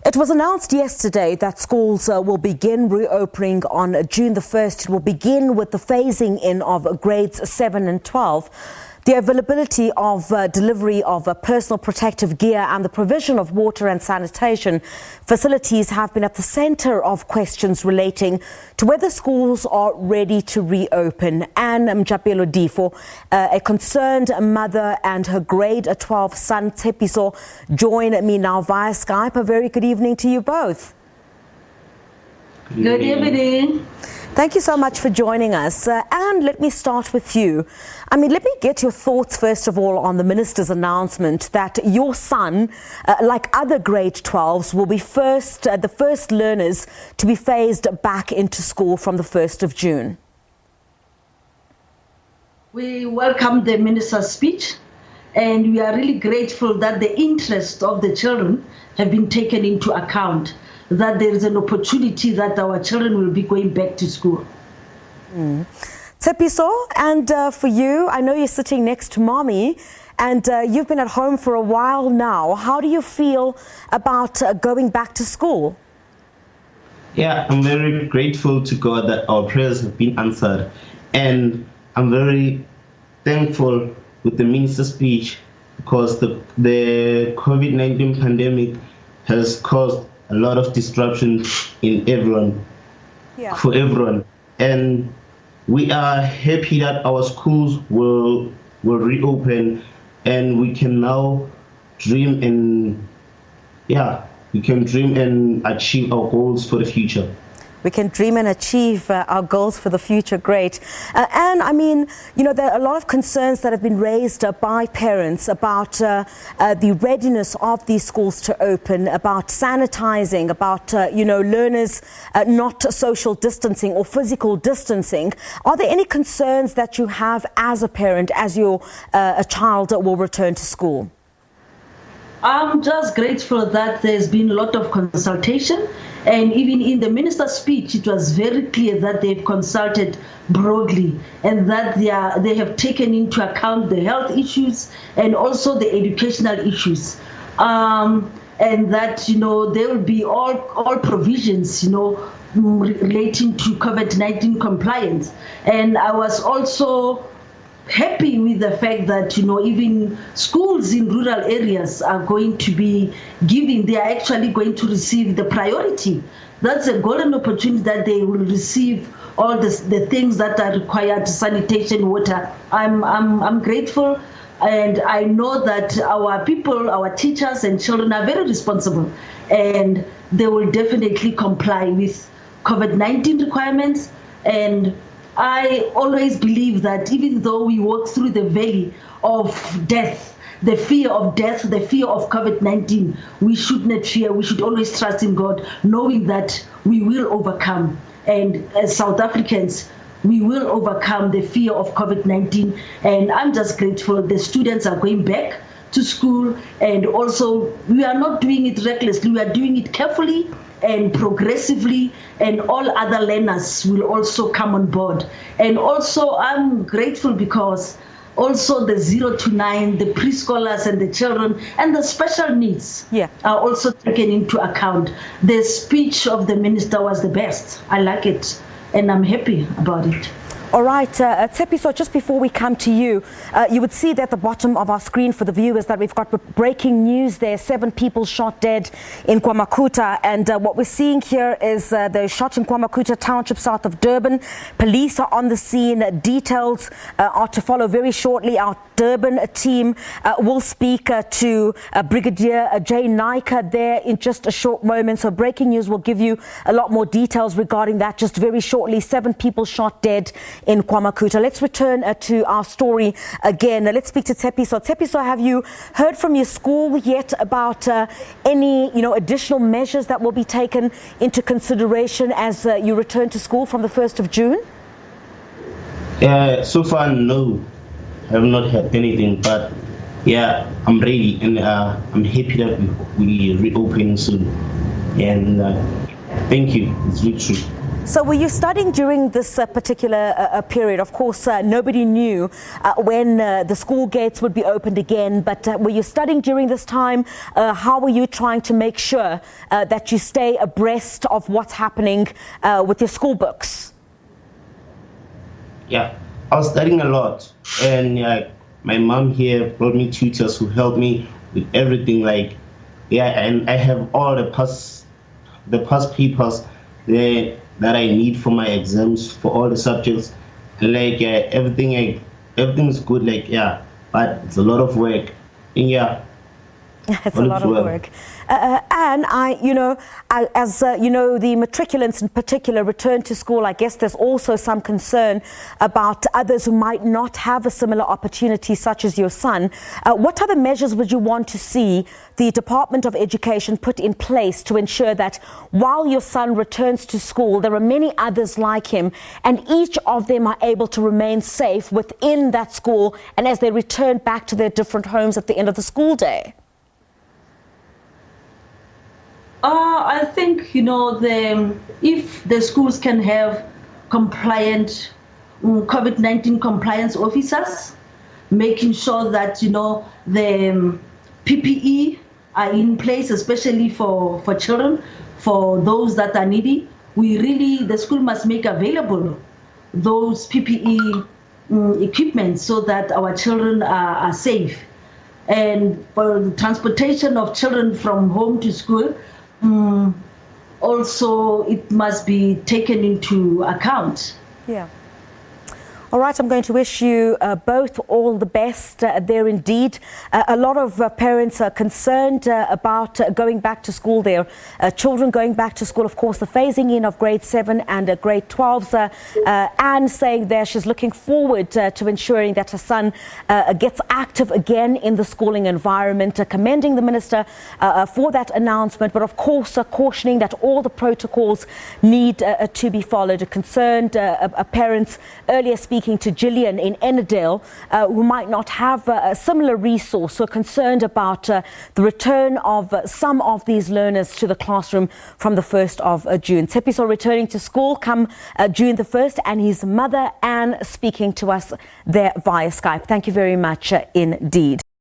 It was announced yesterday that schools will begin reopening on June the 1st. It will begin with the phasing in of grades 7 and 12. The availability of delivery of personal protective gear and the provision of water and sanitation facilities have been at the center of questions relating to whether schools are ready to reopen. And Mjapelo-Difo, a concerned mother, and her grade 12 son Tshepiso join me now via Skype. A very good evening to you both. Good evening. Thank you so much for joining us. And let me start with you. Let me get your thoughts, first of all, on the minister's announcement that your son, like other grade 12s, will be the first learners to be phased back into school from the 1st of June. We welcome the minister's speech, and we are really grateful that the interests of the children have been taken into account, that there is an opportunity that our children will be going back to school. Tshepiso, and for you, I know you're sitting next to mommy, and you've been at home for a while now. How do you feel about going back to school? Yeah, I'm very grateful to God that our prayers have been answered, and I'm very thankful with the minister's speech because the COVID-19 pandemic has caused a lot of disruption in for everyone. And we are happy that our schools will reopen, and we can now dream and achieve our goals for the future. We can dream and achieve our goals for the future. Great. And there are a lot of concerns that have been raised by parents about the readiness of these schools to open, about sanitizing, about, learners not social distancing or physical distancing. Are there any concerns that you have as a parent as your a child will return to school? I'm just grateful that there's been a lot of consultation, and even in the minister's speech, it was very clear that they've consulted broadly and that they have taken into account the health issues and also the educational issues, and that there will be all provisions relating to COVID-19 compliance. And I was also happy with the fact that even schools in rural areas are going to be they are actually going to receive the priority. That's a golden opportunity that they will receive all the things that are required, sanitation, water. I'm grateful, and I know that our people, our teachers and children are very responsible, and they will definitely comply with COVID-19 requirements. And I always believe that even though we walk through the valley of death, the fear of death, the fear of COVID-19, we should not fear. We should always trust in God, knowing that we will overcome. And as South Africans, we will overcome the fear of COVID-19. And I'm just grateful the students are going back to school. And also, we are not doing it recklessly. We are doing it carefully and progressively, and all other learners will also come on board. And also, I'm grateful because also the 0 to 9, the preschoolers and the children and the special needs are also taken into account. The speech of the minister was the best. I like it, and I'm happy about it. All right, Tshepiso, just before we come to you, you would see that at the bottom of our screen for the viewers that we've got breaking news there. 7 people shot dead in KwaMakuta. And what we're seeing here is the shot in KwaMakuta township south of Durban. Police are on the scene. Details are to follow very shortly. Our Durban team will speak to Brigadier Jay Naika there in just a short moment. So breaking news will give you a lot more details regarding that just very shortly. 7 people shot dead in KwaMakuta. Let's return to our story again. Let's speak to Tshepiso. Tshepiso, have you heard from your school yet about any additional measures that will be taken into consideration as you return to school from the 1st of June? So far, no. I have not heard anything, but I'm ready, and I'm happy that we reopen soon. And thank you. It's really true. So were you studying during this particular period? Of course, nobody knew when the school gates would be opened again, but were you studying during this time? How were you trying to make sure that you stay abreast of what's happening with your school books? Yeah, I was studying a lot, and my mom here brought me tutors who helped me with everything. And I have all the past papers that I need for my exams for all the subjects. Everything is good. But it's a lot of work. And It's a lot of work. And as the matriculants in particular return to school, I guess there's also some concern about others who might not have a similar opportunity, such as your son. What other measures would you want to see the Department of Education put in place to ensure that while your son returns to school, there are many others like him, and each of them are able to remain safe within that school and as they return back to their different homes at the end of the school day? I think, if the schools can have compliant COVID-19 compliance officers, making sure that, the PPE are in place, especially for children, for those that are needy. The school must make available those PPE equipment so that our children are safe. And for the transportation of children from home to school, also it must be taken into account. Yeah. All right, I'm going to wish you both all the best there indeed. A lot of parents are concerned about going back to school, their children going back to school. Of course, the phasing in of grade 7 and grade 12s. Anne saying there she's looking forward to ensuring that her son gets active again in the schooling environment, commending the minister for that announcement, but of course cautioning that all the protocols need to be followed. Concerned parents earlier speaking to Gillian in Ennerdale, who might not have a similar resource, so concerned about the return of some of these learners to the classroom from the 1st of June. Tshepiso returning to school come June the 1st, and his mother Anne speaking to us there via Skype. Thank you very much indeed.